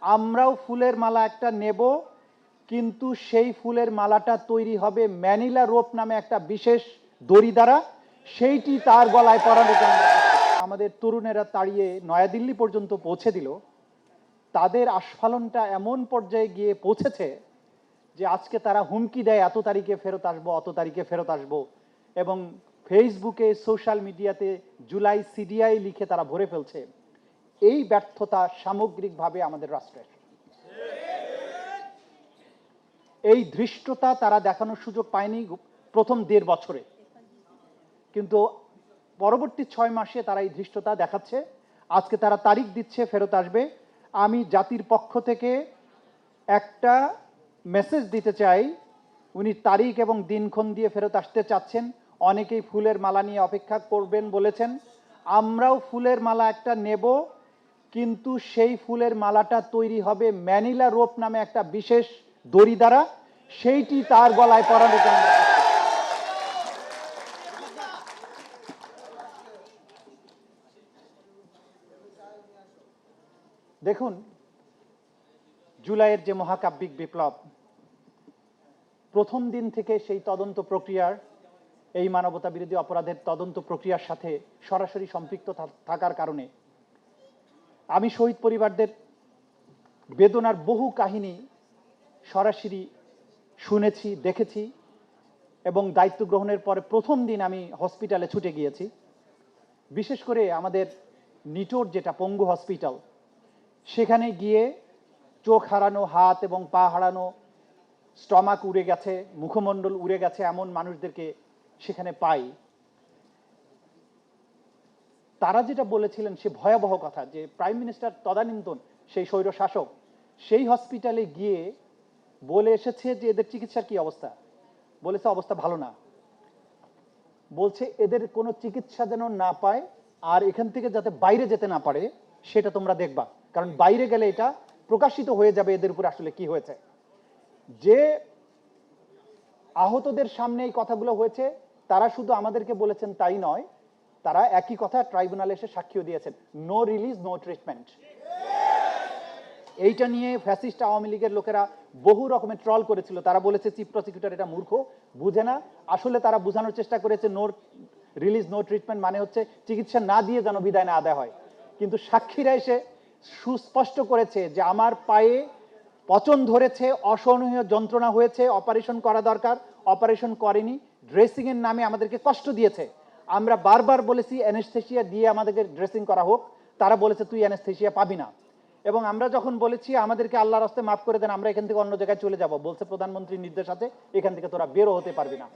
আমরাও ফুলের মালা একটা নেব, কিন্তু সেই ফুলের মালাটা তৈরি হবে ম্যানিলা রোপ নামে একটা বিশেষ দড়ি দ্বারা, সেইটি তার গলায় পরানোর জন্য। আমাদের তরুণেরা তাড়িয়ে নয়াদিল্লি পর্যন্ত পৌঁছে দিল। তাদের আস্ফালনটা এমন পর্যায়ে গিয়ে পৌঁছেছে যে আজকে তারা হুমকি দেয় এত তারিখে ফেরত আসবো, অত তারিখে ফেরত আসবো, এবং ফেসবুকে সোশ্যাল মিডিয়াতে জুলাই সিডিআই লিখে তারা ভরে ফেলছে। এই ব্যর্থতা সামগ্রিকভাবে আমাদের রাষ্ট্রের। এই ধৃষ্টতা তারা দেখানোর সুযোগ পায়নি প্রথম 1.5 বছরে, কিন্তু পরবর্তী 6 মাসে তারা এই ধৃষ্টতা দেখাচ্ছে। আজকে তারা তারিখ দিচ্ছে ফেরত আসবে। আমি জাতির পক্ষ থেকে একটা মেসেজ দিতে চাই, উনি তারিখ এবং দিনক্ষণ দিয়ে ফেরত আসতে চাচ্ছেন। অনেকেই ফুলের মালা নিয়ে অপেক্ষা করবেন বলেছেন। আমরাও ফুলের মালা একটা নেব, কিন্তু সেই ফুলের মালাটা তৈরি হবে ম্যানিলা রোপ নামে একটা বিশেষ দড়ি দ্বারা, সেইটি তার গলায় পরানোর জন্য। দেখুন, জুলাইয়ের যে মহাকাব্যিক বিপ্লব, প্রথম দিন থেকে সেই তদন্ত প্রক্রিয়ার, এই মানবতা বিরোধী অপরাধের তদন্ত প্রক্রিয়ার সাথে সরাসরি সম্পৃক্ত থাকার কারণে আমি শহীদ পরিবারদের বেদনার বহু কাহিনী সরাসরি শুনেছি, দেখেছি, এবং দায়িত্ব গ্রহণের পরে প্রথম দিন আমি হসপিটালে ছুটে গিয়েছি। বিশেষ করে আমাদের নিটোর যেটা পঙ্গু হসপিটাল, সেখানে গিয়ে চোখ হারানো, হাত এবং পা হারানো, স্টমাক উড়ে গেছে, মুখমণ্ডল উড়ে গেছে এমন মানুষদেরকে সেখানে পাই। তারা যেটা বলেছিলেন সে ভয়াবহ কথা, যে প্রাইম মিনিস্টার তদানীন্তন সেই স্বৈর শাসক সেই হসপিটালে গিয়ে বলে এসেছে যে এদের চিকিৎসার কি অবস্থা। বলেছে অবস্থা ভালো না, বলছে এদের কোনো চিকিৎসা যেন না পায়, আর এখান থেকে যাতে বাইরে যেতে না পারে সেটা তোমরা দেখবা, কারণ বাইরে গেলে এটা প্রকাশিত হয়ে যাবে এদের উপর আসলে কি হয়েছে। যে আহতদের সামনে এই কথাগুলো হয়েছে তারা শুধু আমাদেরকে বলেছেন তাই নয়, তারা একই কথা ট্রাইব্যুনালে এসে সাক্ষ্য দিয়েছেন, নো রিলিজ নো ট্রিটমেন্ট। এইটা নিয়ে ফ্যাসিস্ট আওয়ামী লীগের লোকেরা বহু রকমের ট্রল করেছিল। তারা বলেছে চিফ প্রসিকিউটর এটা মূর্খ, বুঝে না। আসলে তারা বোঝানোর চেষ্টা করেছে নো রিলিজ নো ট্রিটমেন্ট মানে হচ্ছে চিকিৎসা না দিয়ে যেন বিদায় না আদায় হয়। কিন্তু সাক্ষীরা এসে সুস্পষ্ট করেছে যে আমার পায়ে পচন ধরেছে, অসহনীয় যন্ত্রণা হয়েছে, অপারেশন করা দরকার, অপারেশন করেনি, ড্রেসিং এর নামে আমাদেরকে কষ্ট দিয়েছে। আমরা বারবার বলেছি অ্যানেস্থেসিয়া দিয়ে আমাদেরকে ড্রেসিং করা হোক, তারা বলেছে তুই অ্যানেস্থেসিয়া পাবি না। এবং আমরা যখন বলেছি আমাদেরকে আল্লাহর রাস্তায় মাফ করে দেন, আমরা এখান থেকে অন্য জায়গায় চলে যাব, বলছে প্রধানমন্ত্রীর নির্দেশ আছে, এখান থেকে তোরা বেরো হতে পারবি না।